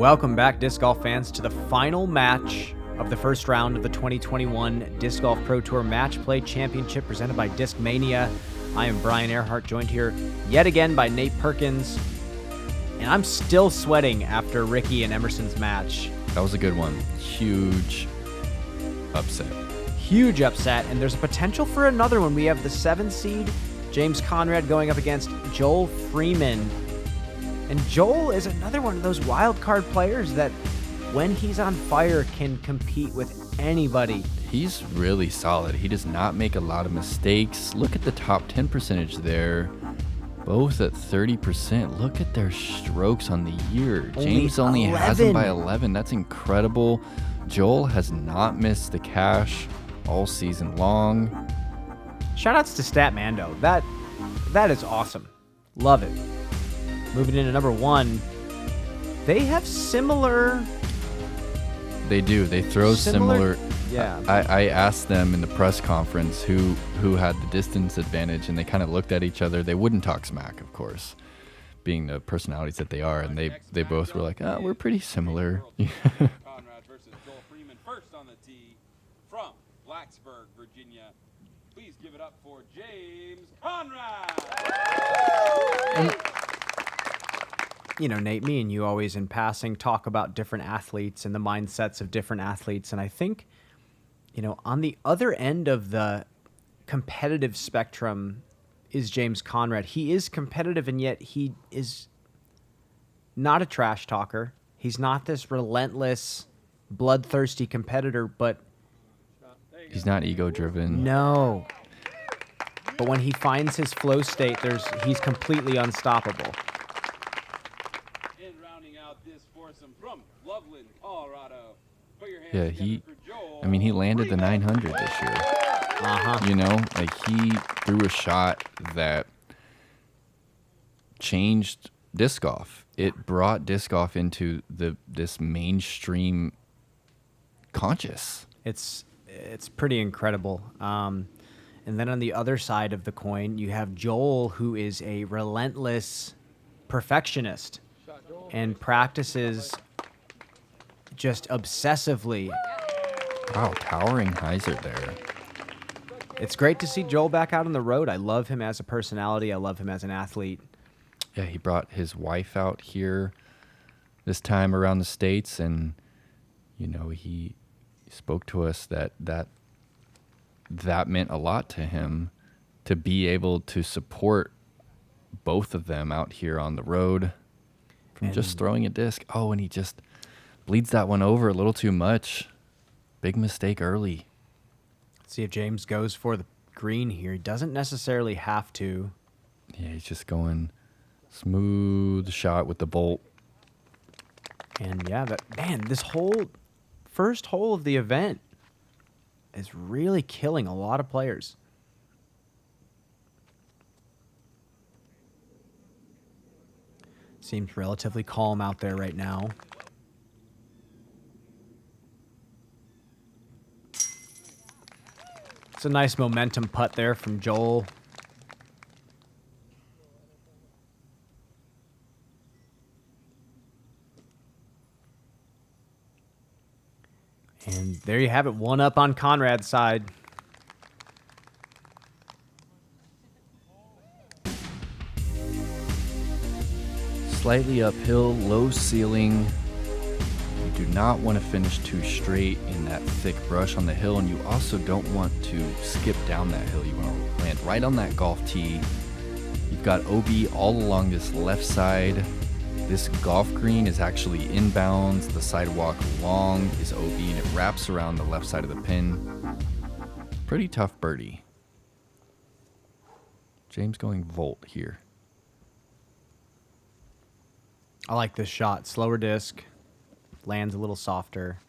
Welcome back, disc golf fans, to the final match of the first round of the 2021 Disc Golf Pro Tour Match Play Championship presented by Discmania. I am Brian Earhart, joined here yet again by Nate Perkins, and I'm still sweating after Ricky and Emerson's match. That was a good one. Huge upset. Huge upset, and there's a potential for another one. We have the 7 seed, James Conrad, going up against Joel Freeman. And Joel is another one of those wild card players that, when he's on fire, can compete with anybody. He's really solid. He does not make a lot of mistakes. Look at the top 10 percentage there. Both at 30%. Look at their strokes on the year. James only has him by 11. That's incredible. Joel has not missed the cash all season long. Shoutouts to Statmando. That is awesome. Love it. Moving into number 1, they have similar. They do. They throw similar. Yeah. I asked them in the press conference who had the distance advantage, and they kind of looked at each other. They wouldn't talk smack, of course, being the personalities that they are, and they both were like, "Oh, we're pretty similar." Conrad versus Joel Freeman, first on the tee from Blacksburg, Virginia. Please give it up for James Conrad. And, you know, Nate, me and you always in passing talk about different athletes and the mindsets of different athletes. And I think, you know, on the other end of the competitive spectrum is James Conrad. He is competitive, and yet he is not a trash talker. He's not this relentless, bloodthirsty competitor, but He's not ego-driven. no. But when he finds his flow state, he's completely unstoppable. In rounding out this foursome from Loveland, Colorado. Put your hands Yeah, together for Joel. I mean, he landed the 900 this year. Uh-huh. You know, like he threw a shot that changed disc golf. It brought disc golf into this mainstream conscious. It's pretty incredible. And then on the other side of the coin, you have Joel, who is a relentless perfectionist and practices just obsessively. Wow, towering Hyzer there. It's great to see Joel back out on the road. I love him as a personality. I love him as an athlete. Yeah, he brought his wife out here this time around the States, and, you know, he spoke to us that meant a lot to him to be able to support both of them out here on the road from just throwing a disc. Oh, and he just bleeds that one over a little too much. Big mistake early. Let's see if James goes for the green here. He doesn't necessarily have to. Yeah, he's just going smooth shot with the bolt. And yeah, this whole first hole of the event is really killing a lot of players. Seems relatively calm out there right now. It's a nice momentum putt there from Joel. And there you have it, one up on Conrad's side. Slightly uphill, low ceiling. You do not want to finish too straight in that thick brush on the hill, and you also don't want to skip down that hill. You want to land right on that golf tee. You've got OB all along this left side. This golf green is actually inbounds. The sidewalk long is OB, and it wraps around the left side of the pin. Pretty tough birdie. James going volt here. I like this shot. Slower disc. Lands a little softer.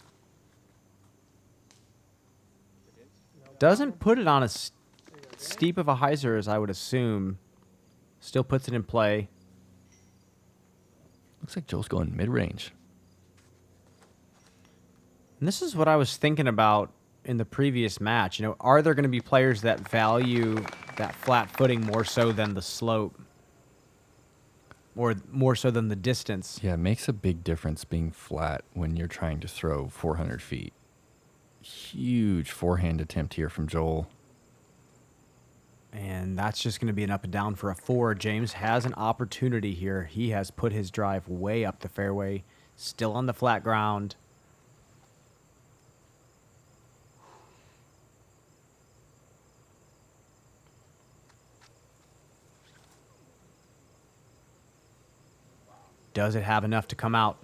Doesn't put it on as steep of a hyzer as I would assume. Still puts it in play. Looks like Joel's going mid-range. And this is what I was thinking about in the previous match. You know, are there going to be players that value that flat footing more so than the slope? or more so than the distance. Yeah, it makes a big difference being flat when you're trying to throw 400 feet. Huge forehand attempt here from Joel. And that's just going to be an up and down for a 4. James has an opportunity here. He has put his drive way up the fairway, still on the flat ground. Does it have enough to come out?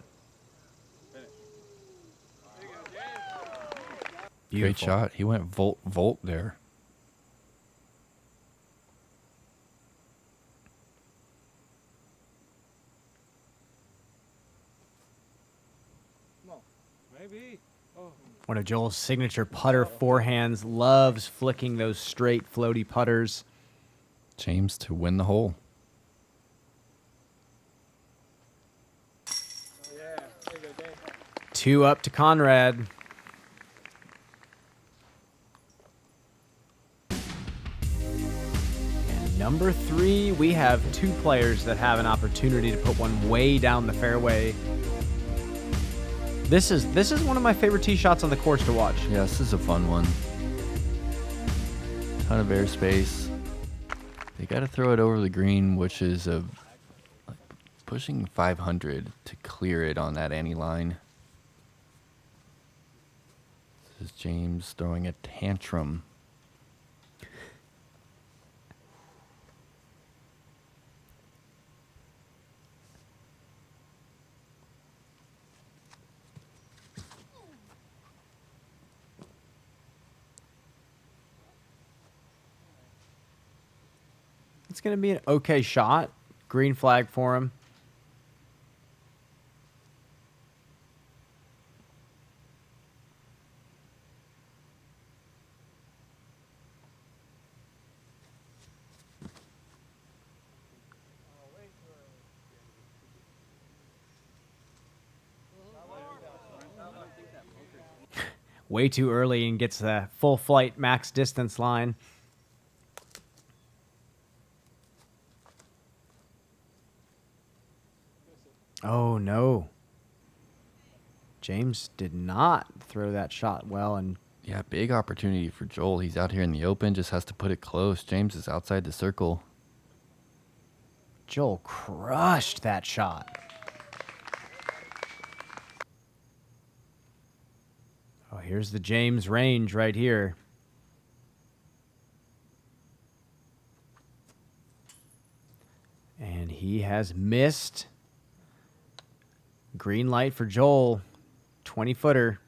Beautiful. Great shot. He went volt there. Maybe. Oh. One of Joel's signature putter forehands. Loves flicking those straight floaty putters. James to win the hole. Yeah. There you go, Dave. 2 up to Conrad. And number 3, we have 2 players that have an opportunity to put one way down the fairway. This is one of my favorite tee shots on the course to watch. Yeah, this is a fun one. Ton of airspace. They got to throw it over the green, which is pushing 500 to clear it on that any line. This is James throwing a tantrum. It's going to be an okay shot. Green flag for him. Way too early and gets the full flight max distance line. Oh, no. James did not throw that shot well. And Yeah, big opportunity for Joel. He's out here in the open, just has to put it close. James is outside the circle. Joel crushed that shot. Oh, here's the James range right here. And he has missed. Green light for Joel. 20-footer.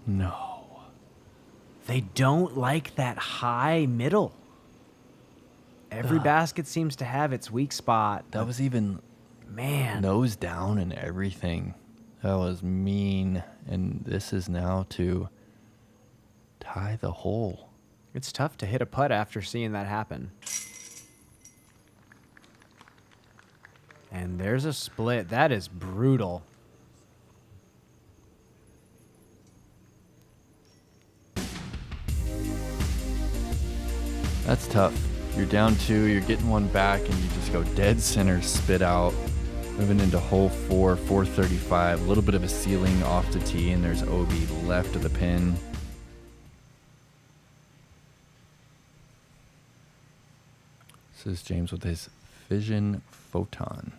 No. They don't like that high middle. Every basket seems to have its weak spot. That was even Man. nose down and everything. That was mean. And this is now to tie the hole. It's tough to hit a putt after seeing that happen. And there's a split. That is brutal. That's tough. You're down 2, you're getting one back, and you just go dead center, spit out. Moving into hole 4, 435. A little bit of a ceiling off the tee, and there's Obi left of the pin. This is James with his Fission Photon.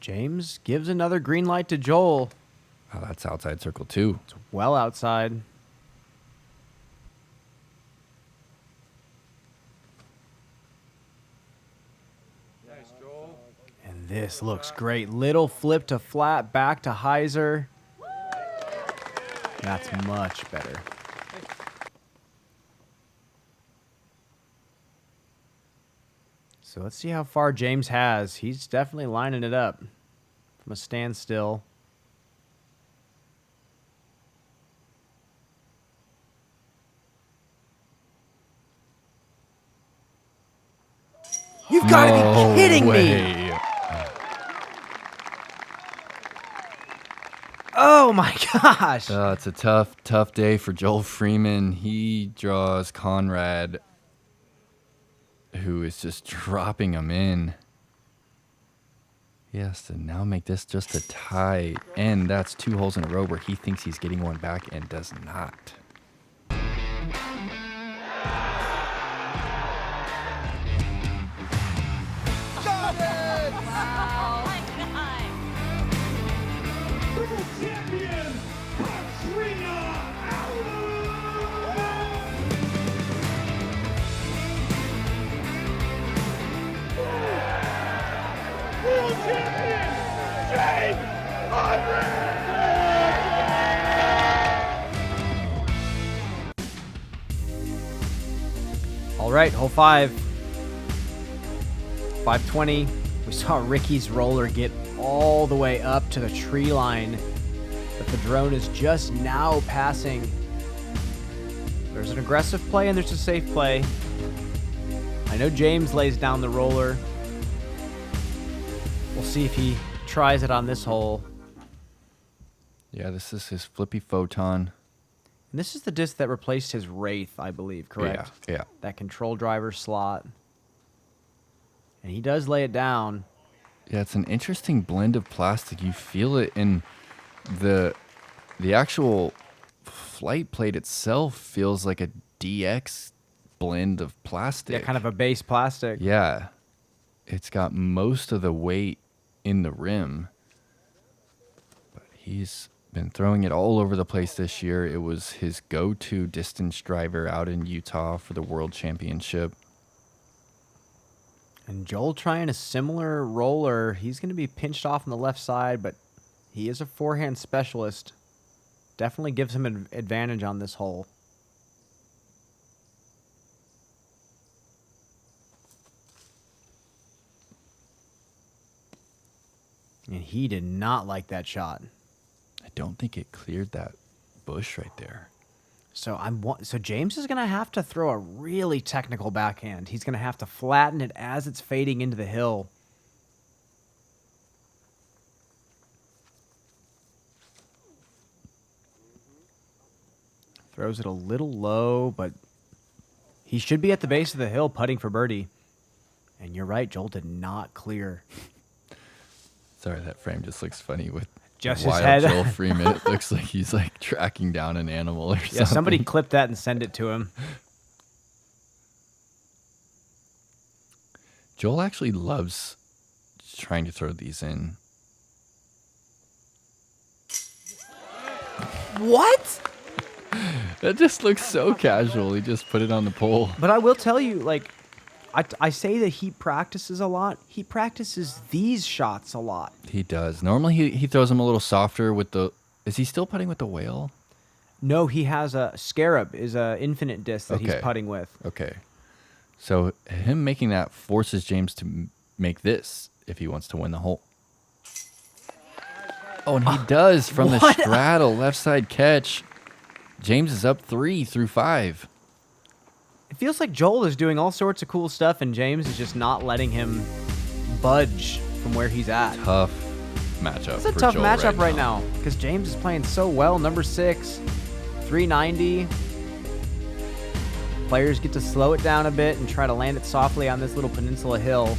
James gives another green light to Joel. Oh, that's outside circle 2. It's well outside. Nice, Joel. And this looks great. Little flip to flat, back to Hyzer. That's much better. So let's see how far James has. He's definitely lining it up from a standstill. You've got to No be kidding me. way. Oh my gosh. It's a tough day for Joel Freeman. He draws Conrad, who is just dropping him in. He has to now make this just a tie, and that's 2 holes in a row where he thinks he's getting one back and does not. All right, hole 5. 520. We saw Ricky's roller get all the way up to the tree line, but the drone is just now passing. There's an aggressive play and there's a safe play. I know James lays down the roller. We'll see if he tries it on this hole. Yeah, this is his flippy photon. And this is the disc that replaced his Wraith, I believe, correct? Yeah. That control driver slot. And he does lay it down. Yeah, it's an interesting blend of plastic. You feel it in the actual flight plate itself feels like a DX blend of plastic. Yeah, kind of a base plastic. Yeah. It's got most of the weight in the rim. But he's been throwing it all over the place this year. It was his go-to distance driver out in Utah for the World Championship. And Joel trying a similar roller. He's going to be pinched off on the left side, but he is a forehand specialist. Definitely gives him an advantage on this hole. And he did not like that shot. I don't think it cleared that bush right there. So James is going to have to throw a really technical backhand. He's going to have to flatten it as it's fading into the hill. Throws it a little low, but he should be at the base of the hill putting for birdie. And you're right, Joel did not clear. Sorry, that frame just looks funny with Just his wild head. Joel Freeman. It looks like he's like tracking down an animal or something. Yeah, somebody clip that and send it to him. Joel actually loves trying to throw these in. What? That just looks so casual. He just put it on the pole. But I will tell you, like, I say that he practices a lot. He practices these shots a lot. He does. Normally he throws them a little softer with the... Is he still putting with the whale? No, he has a Scarab, is a infinite disc that he's Okay. putting with. Okay. So him making that forces James to make this if he wants to win the hole. Oh, and he does from the what? straddle, left side catch. James is up 3 through 5. It feels like Joel is doing all sorts of cool stuff, and James is just not letting him budge from where he's at. Tough matchup. It's a for tough Joel matchup right now because James is playing so well. Number 6, 390. Players get to slow it down a bit and try to land it softly on this little peninsula hill.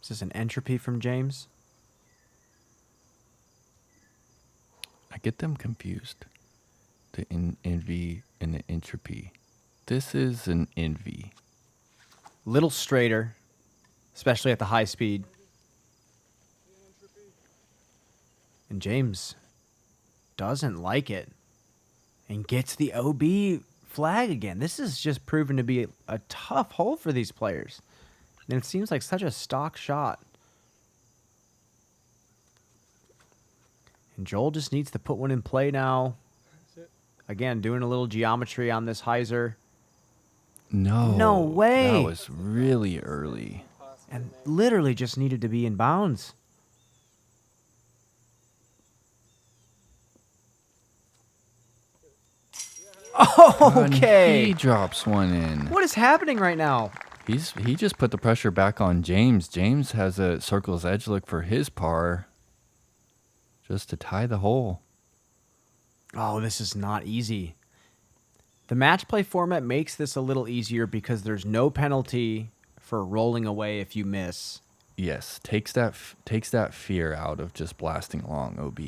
Is this an entropy from James? I get them confused. The envy and the entropy. This is an envy. Little straighter, especially at the high speed. And James doesn't like it and gets the OB flag again. This is just proven to be a tough hole for these players. And it seems like such a stock shot. And Joel just needs to put one in play now. Again, doing a little geometry on this Hyzer. No. No way. That was really early. And literally just needed to be in bounds. Okay. He drops one in. What is happening right now? He just put the pressure back on James. James has a circle's edge look for his par, just to tie the hole. Oh, this is not easy. The match play format makes this a little easier because there's no penalty for rolling away if you miss. Yes, takes that fear out of just blasting along OB.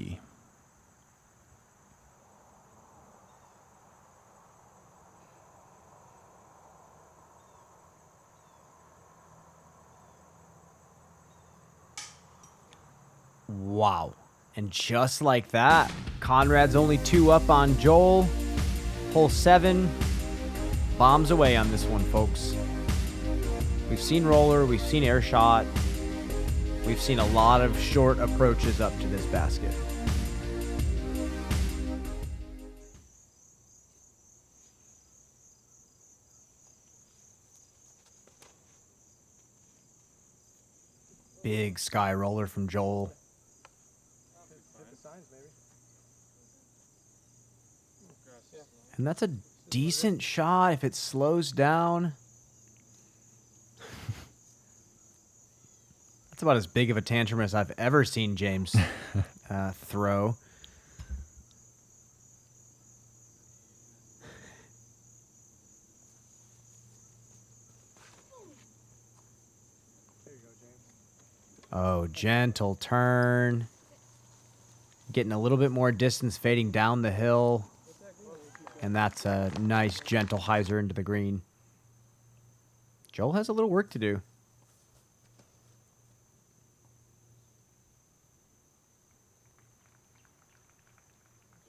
Wow. And just like that, Conrad's only 2 up on Joel. Hole 7. Bombs away on this one, folks. We've seen roller, we've seen air shot. We've seen a lot of short approaches up to this basket. Big sky roller from Joel. And that's a decent shot if it slows down. That's about as big of a tantrum as I've ever seen James throw. Oh, gentle turn. Getting a little bit more distance fading down the hill. And that's a nice, gentle hyzer into the green. Joel has a little work to do.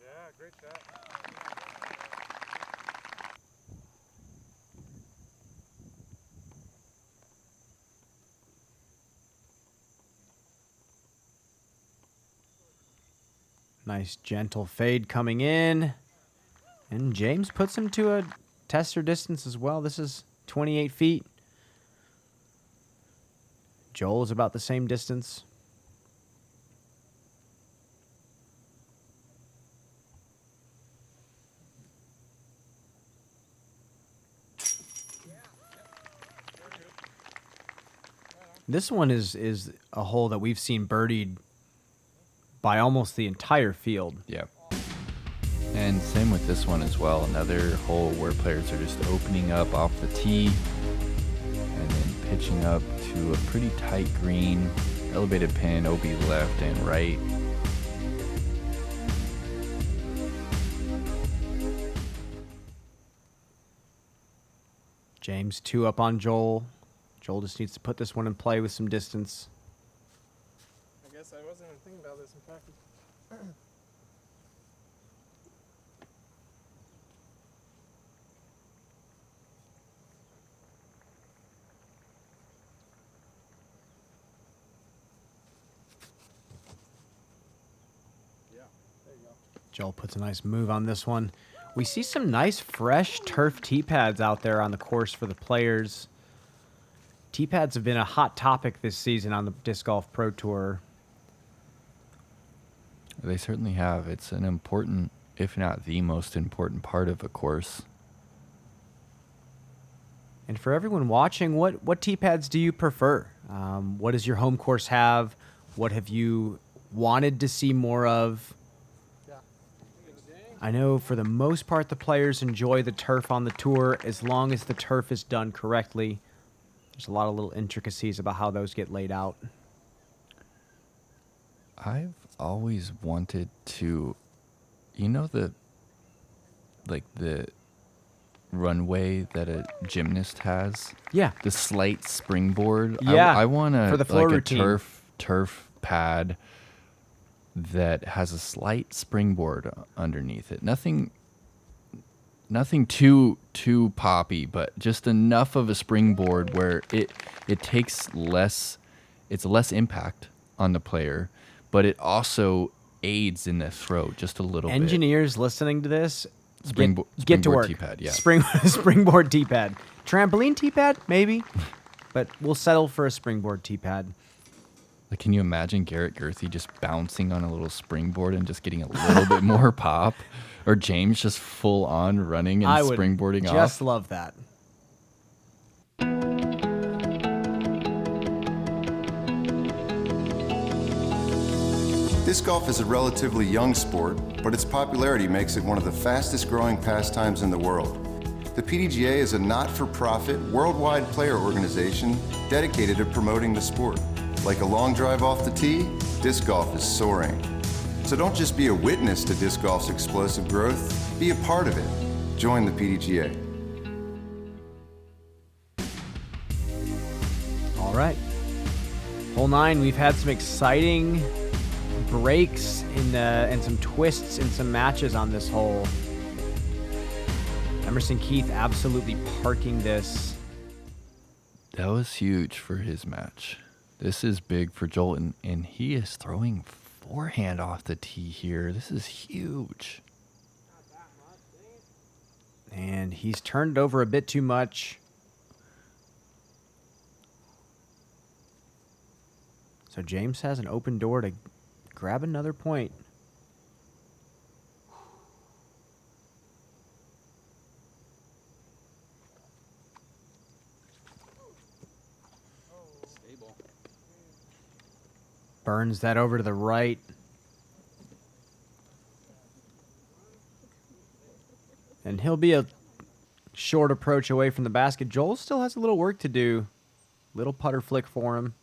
Yeah, great shot. Nice, gentle fade coming in. And James puts him to a tester distance as well. This is 28 feet. Joel is about the same distance. This one is a hole that we've seen birdied by almost the entire field. Yeah. And same with this one as well. Another hole where players are just opening up off the tee and then pitching up to a pretty tight green, elevated pin, OB left and right. James 2 up on Joel. Joel just needs to put this one in play with some distance. I guess I wasn't even thinking about this in practice. Yeah, there you go. Joel puts a nice move on this one. We see some nice fresh turf tee pads out there on the course for the players. Tee pads have been a hot topic this season on the Disc Golf Pro Tour. They certainly have. It's an important, if not the most important part of a course. And for everyone watching, what tee pads do you prefer? What does your home course have? What have you wanted to see more of? Yeah. I know for the most part the players enjoy the turf on the tour as long as the turf is done correctly. There's a lot of little intricacies about how those get laid out. I've always wanted to, the runway that a gymnast has? Yeah. The slight springboard? Yeah, I want for the floor routine. a turf pad that has a slight springboard underneath it. Nothing too poppy, but just enough of a springboard where it takes less impact on the player, but it also aids in the throw just a little bit. Engineers listening to this, get to springboard work. tee-pad, yeah. Springboard tee pad. Trampoline tee pad, maybe, but we'll settle for a springboard tee pad. Like, can you imagine Garrett Gerthy just bouncing on a little springboard and just getting a little bit more pop? Or James just full on running and I would springboarding just off. love that. Disc golf is a relatively young sport, but its popularity makes it one of the fastest growing pastimes in the world. The PDGA is a not-for-profit, worldwide player organization dedicated to promoting the sport. Like a long drive off the tee, disc golf is soaring. So don't just be a witness to disc golf's explosive growth, be a part of it. Join the PDGA. All right. Hole 9, we've had some exciting breaks and some twists in some matches on this hole. Emerson Keith absolutely parking this. That was huge for his match. This is big for Joel, and he is throwing forehand off the tee here. This is huge. And he's turned it over a bit too much. So James has an open door to grab another point. Stable. Burns that over to the right. And he'll be a short approach away from the basket. Joel still has a little work to do. Little putter flick for him.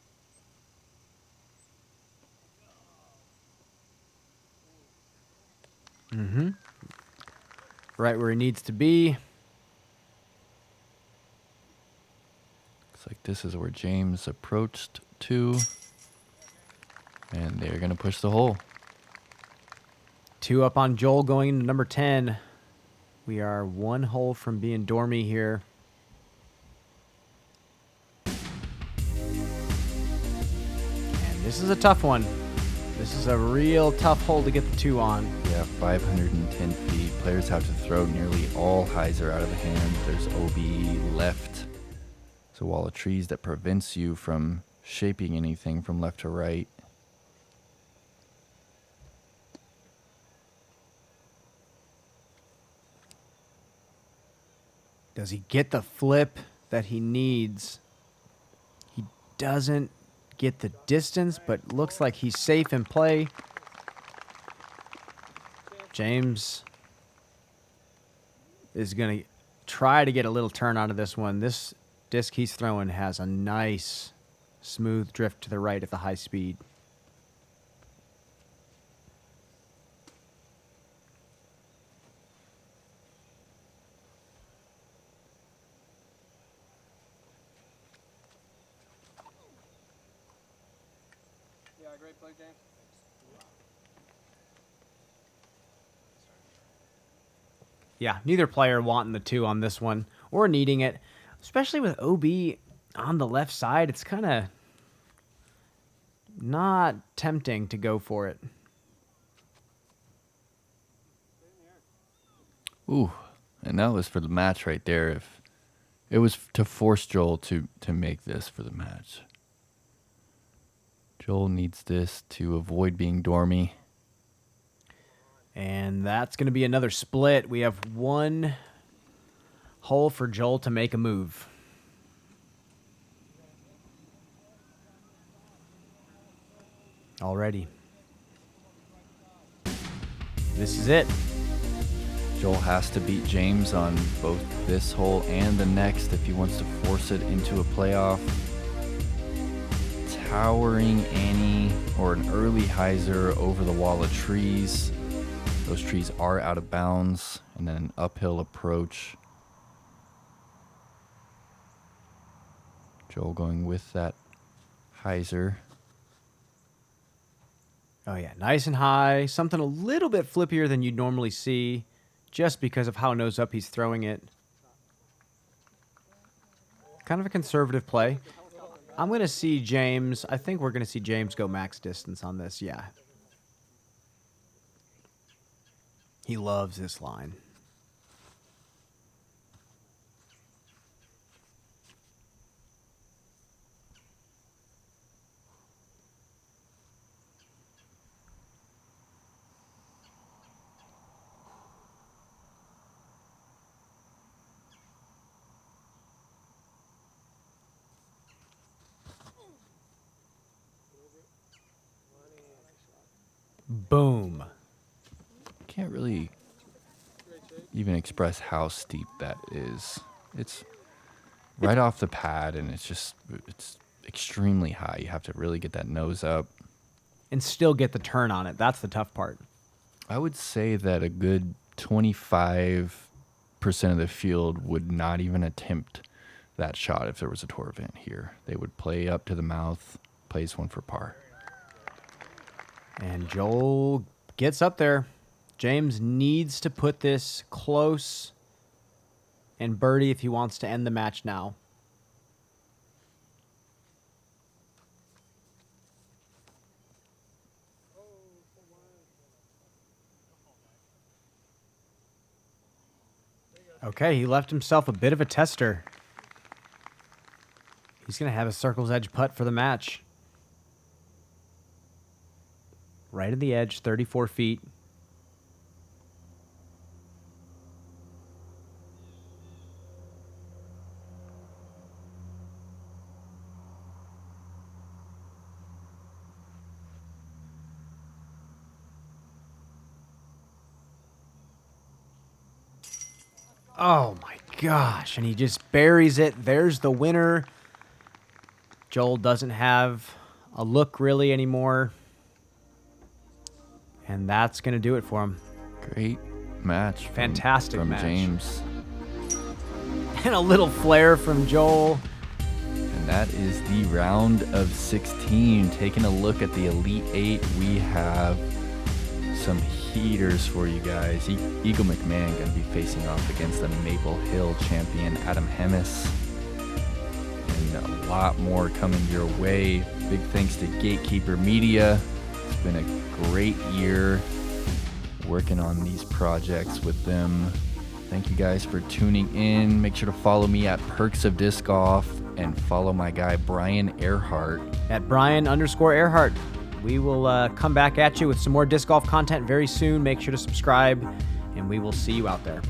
Right where he needs to be. Looks like this is where James approached to. And they're going to push the hole. 2 up on Joel going into number 10. We are 1 hole from being dormy here. And this is a tough one. This is a real tough hole to get the 2 on. Yeah, 510 feet. Players have to throw nearly all hyzer out of the hand. There's OB left. It's a wall of trees that prevents you from shaping anything from left to right. Does he get the flip that he needs? He doesn't get the distance, but looks like he's safe in play. James is going to try to get a little turn out of this one. This disc he's throwing has a nice, smooth drift to the right at the high speed. Yeah, great play, James. Yeah, neither player wanting the 2 on this one or needing it, especially with OB on the left side. It's kind of not tempting to go for it. Ooh, and that was for the match right there. If it was to force Joel to make this for the match. Joel needs this to avoid being dormy. And that's going to be another split. We have 1 hole for Joel to make a move. Already. This is it. Joel has to beat James on both this hole and the next if he wants to force it into a playoff. Towering Annie or an early hyzer over the wall of trees. Those trees are out of bounds, and then an uphill approach. Joel going with that hyzer. Oh, yeah. Nice and high. Something a little bit flippier than you'd normally see just because of how nose up he's throwing it. Kind of a conservative play. I'm going to see James. I think we're going to see James go max distance on this. Yeah. He loves this line. Boom. Can't really even express how steep that is. It's right off the pad, and it's extremely high. You have to really get that nose up. And still get the turn on it. That's the tough part. I would say that a good 25% of the field would not even attempt that shot if there was a tour event here. They would play up to the mouth, plays one for par. And Joel gets up there. James needs to put this close and birdie if he wants to end the match now. Okay, he left himself a bit of a tester. He's going to have a circle's edge putt for the match. Right at the edge, 34 feet. Oh my gosh, and he just buries it. There's the winner. Joel doesn't have a look really anymore. And that's going to do it for him. Great match. Fantastic from match. James. And a little flare from Joel. And that is the round of 16. Taking a look at the Elite 8, we have some heaters for you guys. Eagle McMahon going to be facing off against the Maple Hill champion, Adam Hemis. And a lot more coming your way. Big thanks to Gatekeeper Media. It's been a great year working on these projects with them. Thank you guys for tuning in. Make sure to follow me at Perks of Disc Golf and follow my guy Brian Earhart At Brian_Earhart. We will come back at you with some more disc golf content very soon. Make sure to subscribe, and we will see you out there.